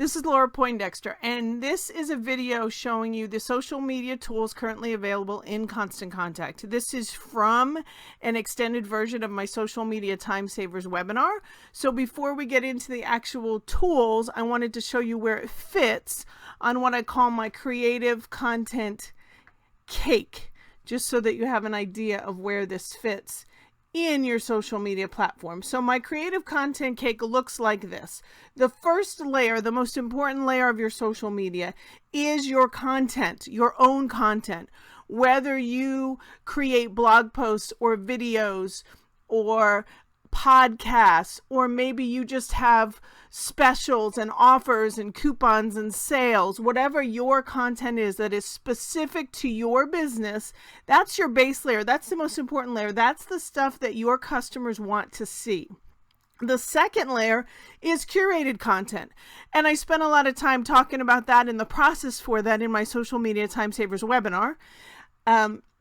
This is Laura Poindexter, and this is a video showing you the social media tools currently available in Constant Contact. This is from an extended version of my Social Media Time Savers webinar. So before we get into the actual tools, I wanted to show you where it fits on what I call my creative content cake, just so that you have an idea of where this fits in your social media platform. So my creative content cake looks like this. The first layer, the most important layer of your social media, is your content, your own content. Whether you create blog posts or videos or podcasts, or maybe you just have specials and offers and coupons and sales, whatever your content is that is specific to your business, that's your base layer. That's the most important layer. That's the stuff that your customers want to see. The second layer is curated content. And I spent a lot of time talking about that in the process for that in my Social Media Time Savers webinar.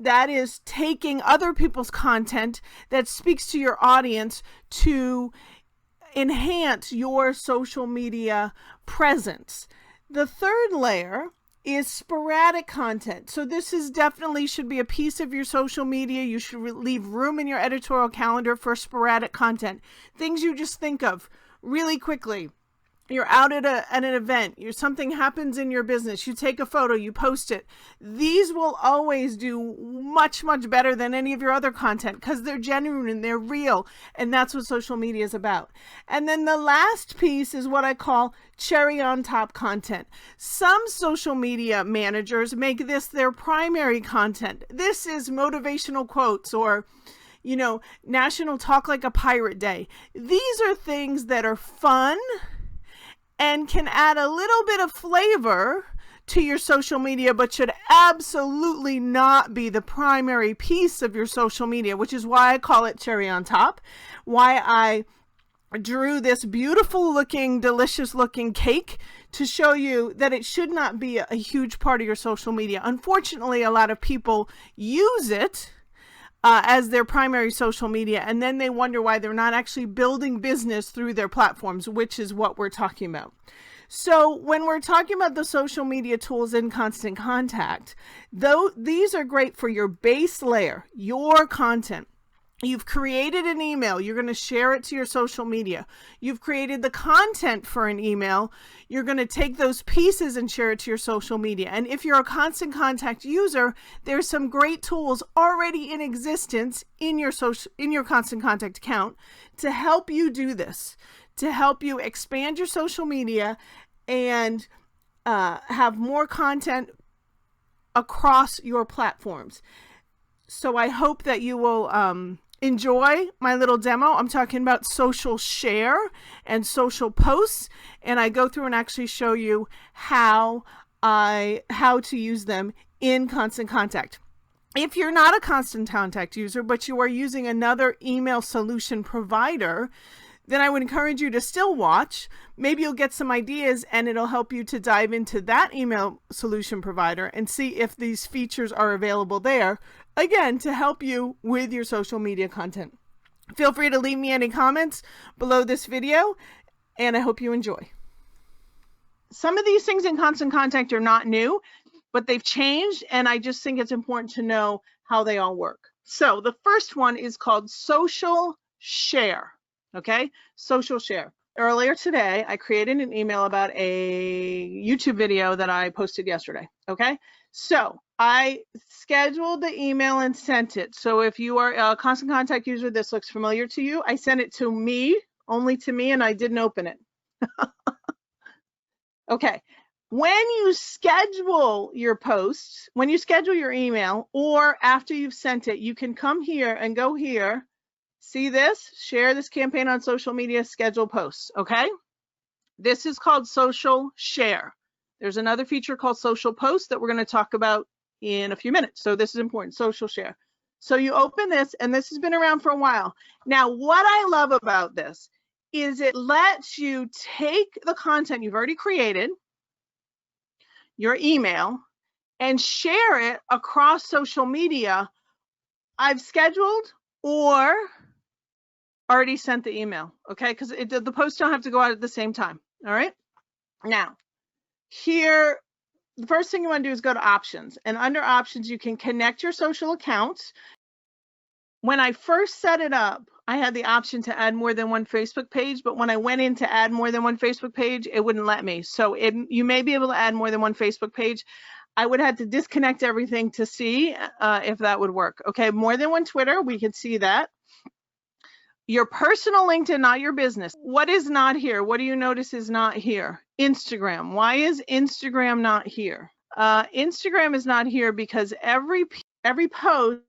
That is taking other people's content that speaks to your audience to enhance your social media presence. The third layer is sporadic content. So this is definitely should be a piece of your social media. You should leave room in your editorial calendar for sporadic content. Things you just think of really quickly. You're out at an event, something happens in your business, you take a photo, you post it. These will always do much, much better than any of your other content because they're genuine and they're real. And that's what social media is about. And then the last piece is what I call cherry on top content. Some social media managers make this their primary content. This is motivational quotes or National Talk Like a Pirate Day. These are things that are fun and can add a little bit of flavor to your social media, but should absolutely not be the primary piece of your social media, which is why I call it cherry on top, why I drew this beautiful looking, delicious looking cake to show you that it should not be a huge part of your social media. Unfortunately, a lot of people use it as their primary social media, and then they wonder why they're not actually building business through their platforms, which is what we're talking about. So when we're talking about the social media tools in Constant Contact, though these are great for your base layer, your content. You've created an email, you're going to share it to your social media. You've created the content for an email, you're going to take those pieces and share it to your social media. And if you're a Constant Contact user, there's some great tools already in existence in your Constant Contact account to help you do this, to help you expand your social media and have more content across your platforms. So I hope that you will enjoy my little demo. I'm talking about social share and social posts, and I go through and actually show you how to use them in Constant Contact. If you're not a Constant Contact user, but you are using another email solution provider, then I would encourage you to still watch. Maybe you'll get some ideas and it'll help you to dive into that email solution provider and see if these features are available there, again, to help you with your social media content. Feel free to leave me any comments below this video, and I hope you enjoy. Some of these things in Constant Contact are not new, but they've changed, and I just think it's important to know how they all work. So the first one is called social share. Okay, social share. Earlier today, I created an email about a YouTube video that I posted yesterday. Okay, so I scheduled the email and sent it. So if you are a Constant Contact user, this looks familiar to you. I sent it to me, only to me, and I didn't open it. Okay, when you schedule your posts, when you schedule your email, or after you've sent it, you can come here and go here. See this? Share this campaign on social media, schedule posts, okay? This is called social share. There's another feature called social post that we're going to talk about in a few minutes. So this is important, social share. So you open this, and this has been around for a while. Now, what I love about this is it lets you take the content you've already created, your email, and share it across social media. I've scheduled or already sent the email, okay? Because the posts don't have to go out at the same time, all right? Now, here, the first thing you want to do is go to options, and under options, you can connect your social accounts. When I first set it up, I had the option to add more than one Facebook page, but when I went in to add more than one Facebook page, it wouldn't let me. So you may be able to add more than one Facebook page. I would have to disconnect everything to see if that would work. Okay, more than one Twitter, we can see that. Your personal LinkedIn, not your business. What is not here? What do you notice is not here? Instagram. Why is Instagram not here? Instagram is not here because every post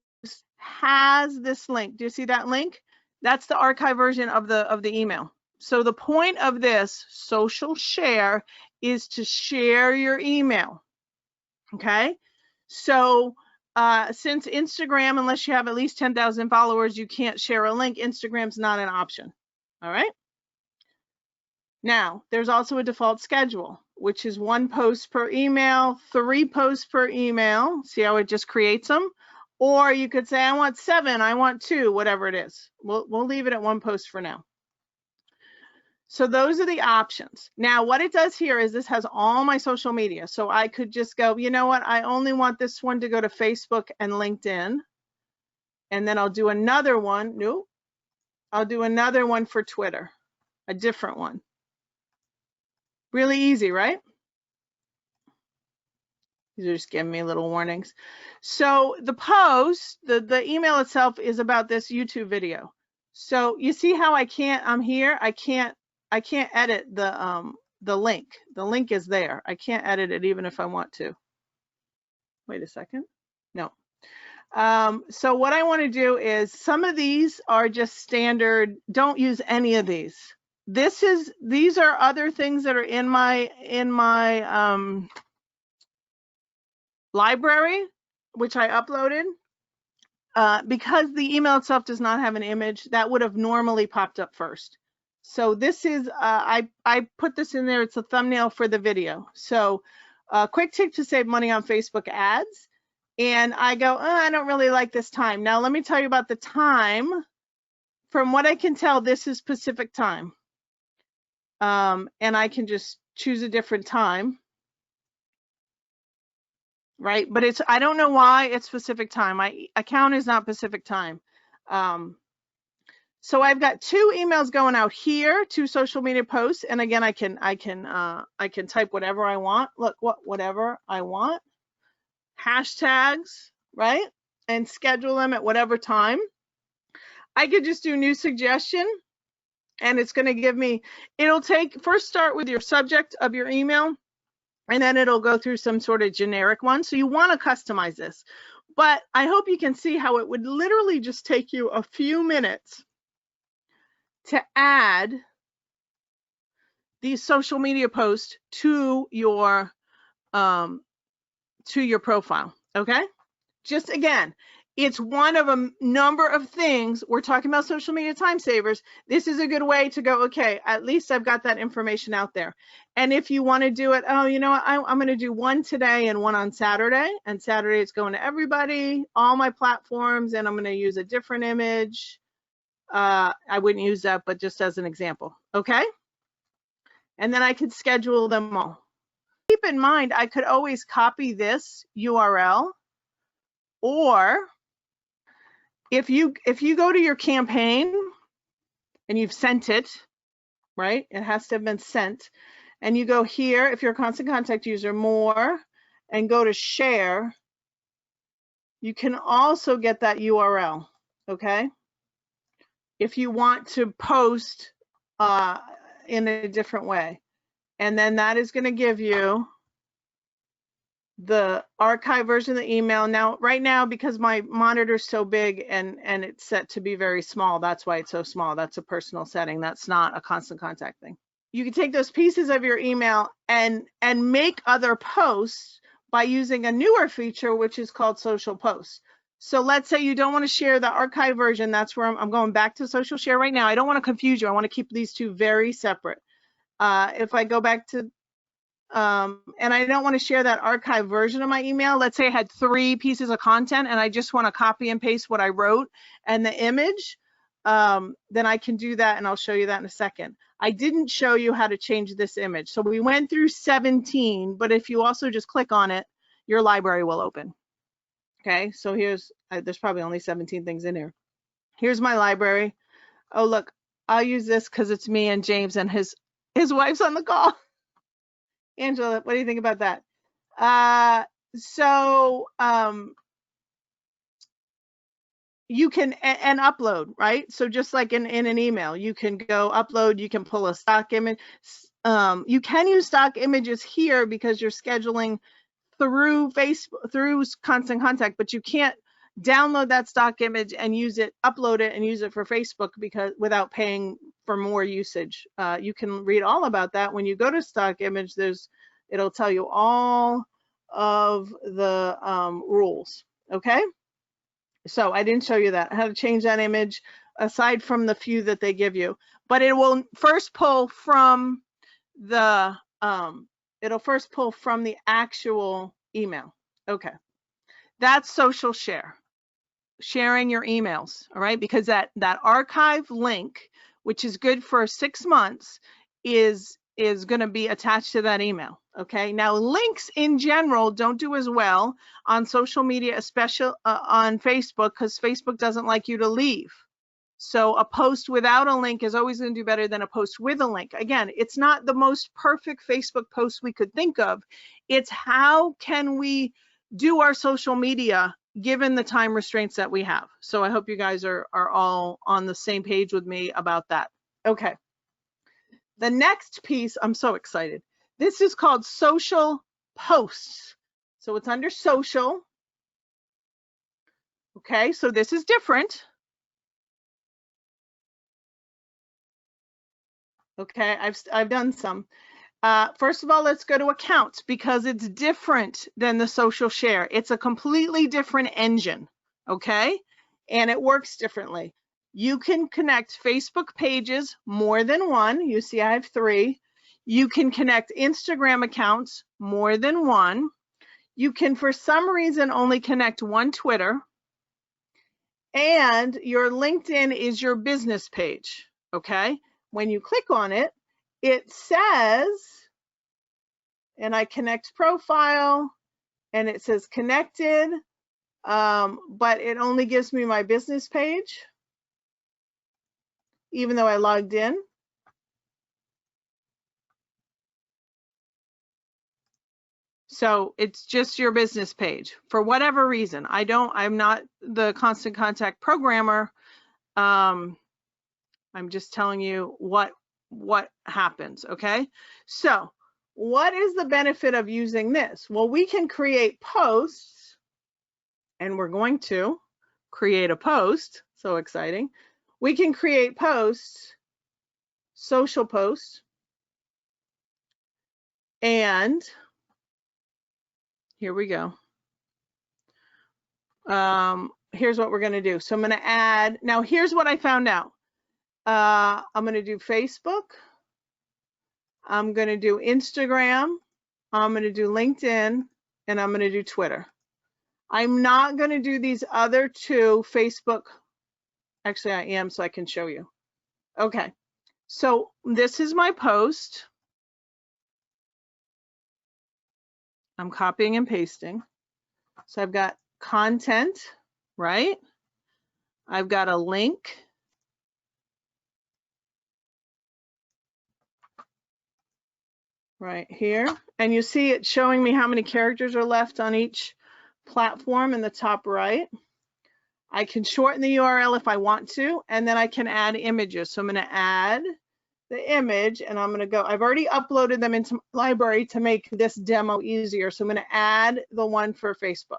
has this link. Do you see that link? That's the archive version of the email. So the point of this social share is to share your email. Okay, so since Instagram, unless you have at least 10,000 followers, you can't share a link. Instagram's not an option. All right. Now, there's also a default schedule, which is 1 post per email, 3 posts per email. See how it just creates them? Or you could say, I want 7, I want 2, whatever it is. We'll leave it at 1 post for now. So those are the options. Now, what it does here is this has all my social media. So I could just go, you know what? I only want this one to go to Facebook and LinkedIn. And then I'll do another one. Nope. I'll do another one for Twitter, a different one. Really easy, right? These are just giving me little warnings. So the post, the email itself is about this YouTube video. So you see how I'm here. I can't edit the link. The link is there. I can't edit it even if I want to. Wait a second. No. So what I want to do is, some of these are just standard. Don't use any of these. These are other things that are in my library, which I uploaded. Because the email itself does not have an image, that would have normally popped up first. So this is, I put this in there, it's a thumbnail for the video. So quick tip to save money on Facebook ads. And I go, oh, I don't really like this time. Now let me tell you about the time. From what I can tell, this is Pacific time. And I can just choose a different time. Right, but I don't know why it's Pacific time. My account is not Pacific time. So I've got 2 emails going out here, 2 social media posts, and again, I can type whatever I want. Look, whatever I want, hashtags, right, and schedule them at whatever time. I could just do new suggestion, and it's going to give me. It'll first start with your subject of your email. And then it'll go through some sort of generic one. So you want to customize this. But I hope you can see how it would literally just take you a few minutes to add these social media posts to your profile. Okay? Just again, it's one of a number of things. We're talking about social media time savers. This is a good way to go, okay, at least I've got that information out there. And if you want to do it, oh, you know what, I'm going to do one today and one on Saturday. And Saturday it's going to everybody, all my platforms, and I'm going to use a different image. I wouldn't use that, but just as an example, okay? And then I could schedule them all. Keep in mind, I could always copy this URL, or if you go to your campaign and you've sent it, right? It has to have been sent. And you go here, if you're a Constant Contact user, more, and go to share, you can also get that URL, okay? If you want to post in a different way. And then that is going to give you the archive version of the email. Now, right now, because my monitor's so big and it's set to be very small, that's why it's so small. That's a personal setting. That's not a Constant Contact thing. You can take those pieces of your email and make other posts by using a newer feature, which is called social posts. So let's say you don't want to share the archive version. That's where I'm going back to social share right now. I don't want to confuse you. I want to keep these two very separate. If I go back to and I don't want to share that archive version of my email. Let's say I had 3 pieces of content and I just want to copy and paste what I wrote and the image. then I can do that, and I'll show you that in a second. I didn't show you how to change this image. So we went through 17, but if you also just click on it, your library will open. Okay, so here's, there's probably only 17 things in here. Here's my library. Oh, look, I'll use this because it's me and James and his wife's on the call. Angela, what do you think about that? You can, and upload, right? So just like in an email, you can go upload, you can pull a stock image. You can use stock images here because you're scheduling through Facebook, through Constant Contact, but you can't download that stock image and use it, upload it and use it for Facebook because without paying for more usage. You can read all about that when you go to stock image. It'll tell you all of the rules. Okay, so I didn't show you that, how to change that image aside from the few that they give you, but it will first pull from the it'll first pull from the actual email. Okay, that's social share, sharing your emails. All right, because that archive link, which is good for 6 months, is going to be attached to that email. Okay, now links in general don't do as well on social media, especially on Facebook, because Facebook doesn't like you to leave. So a post without a link is always going to do better than a post with a link. Again, it's not the most perfect Facebook post we could think of. It's how can we do our social media given the time restraints that we have. So I hope you guys are all on the same page with me about that. Okay. The next piece, I'm so excited. This is called social posts. So it's under social. Okay, so this is different. Okay, I've done some. First of all, let's go to accounts because it's different than the social share. It's a completely different engine, okay? And it works differently. You can connect Facebook pages, more than one. You see I have 3. You can connect Instagram accounts, more than one. You can, for some reason, only connect one Twitter. And your LinkedIn is your business page, okay? When you click on it, it says, and I connect profile, and it says connected, but it only gives me my business page, even though I logged in. So it's just your business page for whatever reason. I'm not the Constant Contact programmer. I'm just telling you what happens, okay? So what is the benefit of using this? Well, we can create posts, and we're going to create a post. So exciting. We can create posts, social posts, and here we go. Here's what we're going to do. So I'm going to add, now here's what I found out. I'm going to do Facebook. I'm going to do Instagram. I'm going to do LinkedIn, and I'm going to do Twitter. I'm not going to do these other 2, Facebook. Actually, I am, so I can show you. Okay, so this is my post. I'm copying and pasting. So I've got content, right? I've got a link. Right here. And you see it showing me how many characters are left on each platform in the top right. I can shorten the URL if I want to, and then I can add images. So I'm going to add the image, and I'm going to go, I've already uploaded them into my library to make this demo easier. So I'm going to add the one for Facebook.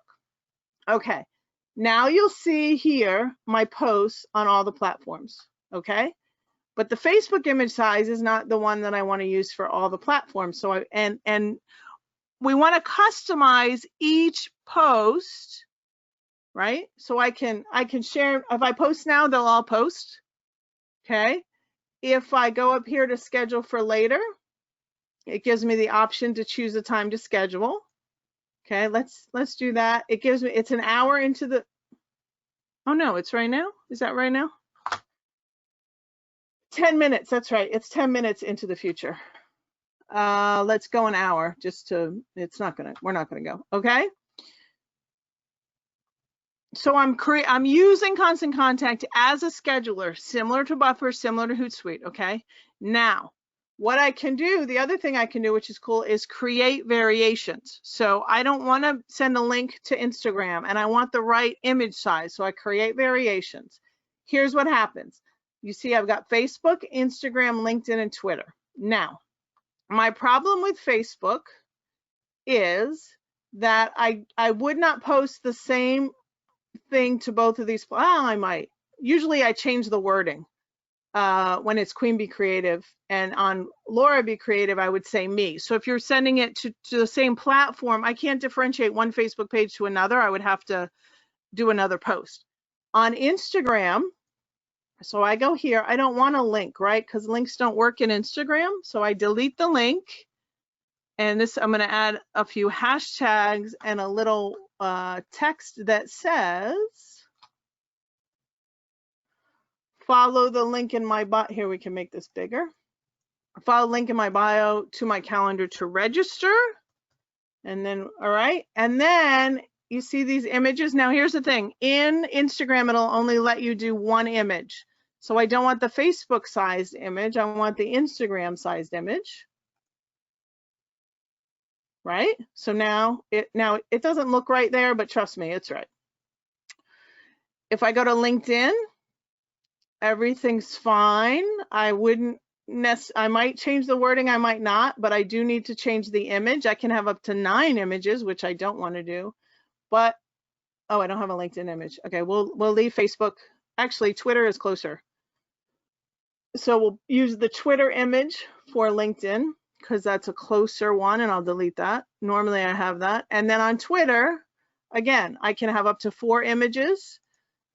Okay, now you'll see here my posts on all the platforms, okay? But the Facebook image size is not the one that I want to use for all the platforms. So and we want to customize each post, right? So I can share, if I post now, they'll all post, okay? If I go up here to schedule for later, it gives me the option to choose a time to schedule. Okay, let's do that. It gives me, it's an hour into the, oh no, it's right now. Is that right now? 10 minutes. That's right. It's 10 minutes into the future. Let's go an hour just to, we're not gonna go, okay? So I'm using Constant Contact as a scheduler, similar to Buffer, similar to Hootsuite, okay? Now, what I can do, the other thing I can do, which is cool, is create variations. So I don't want to send a link to Instagram and I want the right image size. So I create variations. Here's what happens. You see, I've got Facebook, Instagram, LinkedIn, and Twitter. Now, my problem with Facebook is that I would not post the same thing to both of these. Well, I might. Usually I change the wording when it's Queen Bee Creative, and on Laura Be Creative I would say me. So if you're sending it to the same platform, I can't differentiate one Facebook page to another. I would have to do another post. On Instagram, so I go here, I don't want a link, right? Because links don't work in Instagram. So I delete the link, and this, I'm going to add a few hashtags and a little text that says, follow the link in my bio. Here, we can make this bigger. Follow the link in my bio to my calendar to register. And then, all right. And then you see these images. Now, here's the thing. In Instagram, it'll only let you do one image. So I don't want the Facebook sized image. I want the Instagram sized image. Right? So now it doesn't look right there, but trust me, it's right. If I go to LinkedIn, everything's fine. I might change the wording, I might not, but I do need to change the image. I can have up to 9 images, which I don't want to do. But oh, I don't have a LinkedIn image. Okay, we'll leave Facebook. Actually, Twitter is closer. So we'll use the Twitter image for LinkedIn, because that's a closer one, and I'll delete that. Normally I have that. And then on Twitter, again, I can have up to 4 images.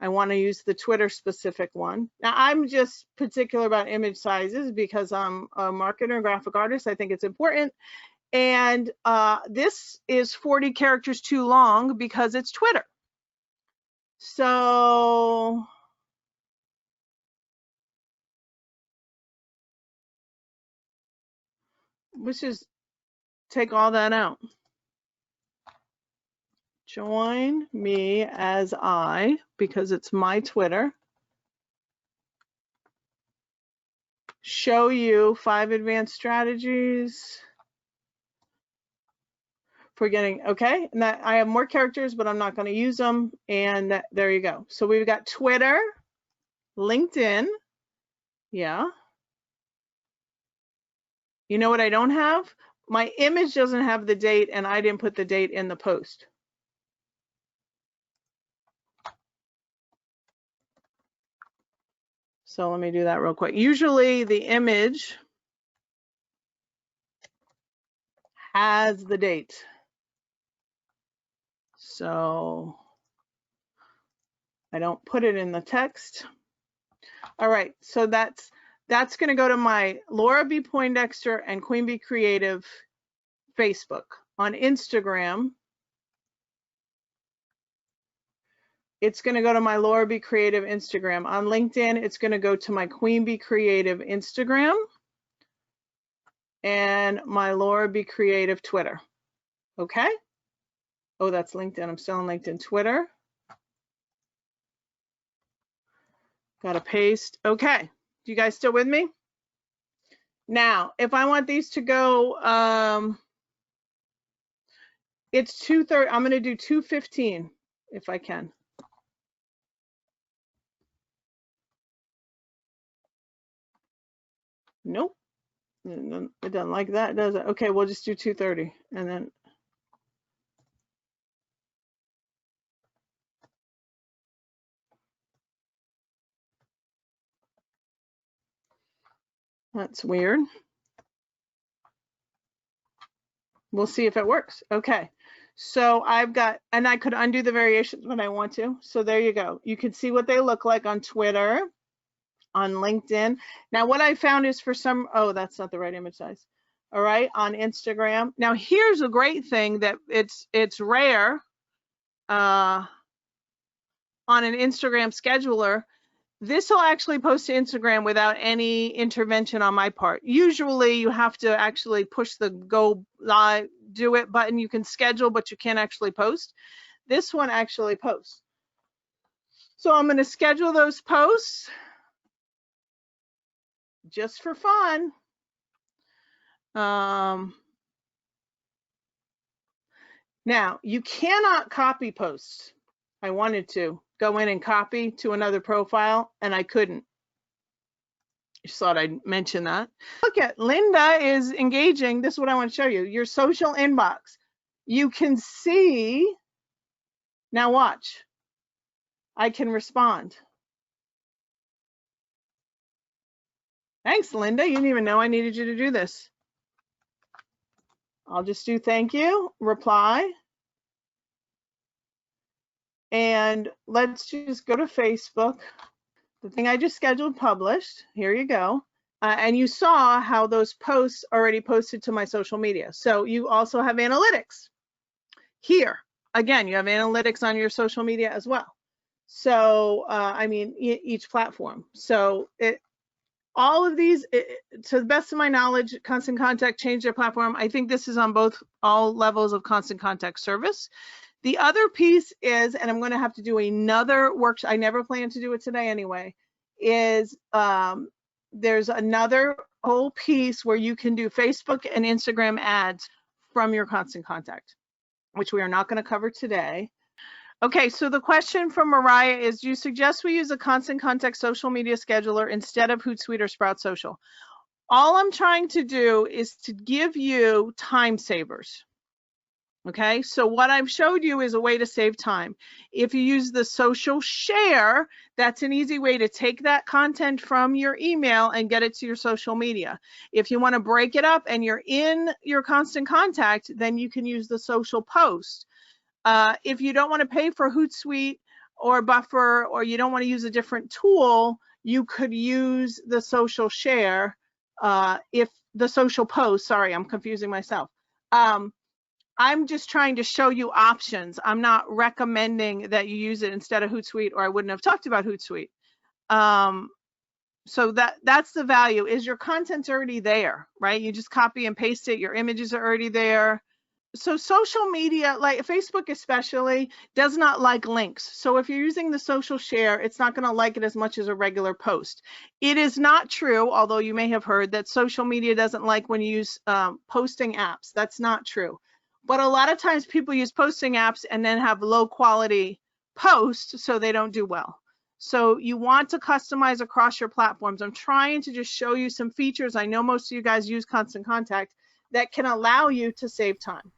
I want to use the Twitter specific one. Now, I'm just particular about image sizes because I'm a marketer and graphic artist. I think it's important. And this is 40 characters too long because it's Twitter. So let's just take all that out. Join me as I, because it's my Twitter. Show you 5 advanced strategies for getting, okay, and that I have more characters, but I'm not going to use them. And there you go. So we've got Twitter, LinkedIn. Yeah. You know what I don't have? My image doesn't have the date, and I didn't put the date in the post. So let me do that real quick. Usually the image has the date. So I don't put it in the text. All right, so that's going to go to my Laura B. Poindexter and Queen Bee Creative Facebook. On Instagram, it's going to go to my Laura B. Creative Instagram. On LinkedIn, it's going to go to my Queen Bee Creative Instagram and my Laura B. Creative Twitter. Okay? Oh, that's LinkedIn. I'm still on LinkedIn. Twitter. Got to paste. Okay. You guys still with me? Now, if I want these to go, it's 2:30. I'm going to do 2:15 if I can. Nope. It doesn't like that, does it? Okay, we'll just do 2:30 and then. That's weird. We'll see if it works. Okay, so I've got, and I could undo the variations when I want to. So there you go. You can see what they look like on Twitter, on LinkedIn. Now what I found is for some, oh, that's not the right image size. All right, on Instagram. Now here's a great thing that it's rare on an Instagram scheduler. this will actually post to Instagram without any intervention on my part. Usually you have to actually push the go live, do it button. You can schedule, but you can't actually post. This one actually posts. So I'm going to schedule those posts just for fun. Now, you cannot copy posts. I wanted to go in and copy to another profile, and I couldn't. Just thought I'd mention that. Look at Linda is engaging. This is what I want to show you. Your social inbox. You can see. Now watch. I can respond. Thanks, Linda. You didn't even know I needed you to do this. I'll just do thank you, reply. And let's just go to Facebook. The thing I just scheduled published. Here you go. And you saw how those posts already posted to my social media. So you also have analytics. Here, again, you have analytics on your social media as well. So, I mean, each platform. So all of these, to the best of my knowledge, Constant Contact changed their platform. I think this is on all levels of Constant Contact service. The other piece is, and I'm going to have to do another workshop, I never plan to do it today anyway, is there's another whole piece where you can do Facebook and Instagram ads from your Constant Contact, which we are not going to cover today. Okay, so the question from Mariah is, do you suggest we use a Constant Contact social media scheduler instead of Hootsuite or Sprout Social? All I'm trying to do is to give you time savers. Okay, so what I've showed you is a way to save time. If you use the social share, that's an easy way to take that content from your email and get it to your social media. If you want to break it up and you're in your Constant Contact, then you can use the social post. If you don't want to pay for Hootsuite or Buffer, or you don't want to use a different tool, you could use the social share. If the social post, sorry, I'm confusing myself. I'm just trying to show you options. I'm not recommending that you use it instead of Hootsuite, or I wouldn't have talked about Hootsuite. So that's the value, is your content's already there, right? You just copy and paste it. Your images are already there. So social media, like Facebook especially, does not like links. So if you're using the social share, it's not going to like it as much as a regular post. It is not true, although you may have heard, that social media doesn't like when you use posting apps. That's not true. But a lot of times people use posting apps and then have low quality posts, so they don't do well. So you want to customize across your platforms. I'm trying to just show you some features. I know most of you guys use Constant Contact that can allow you to save time.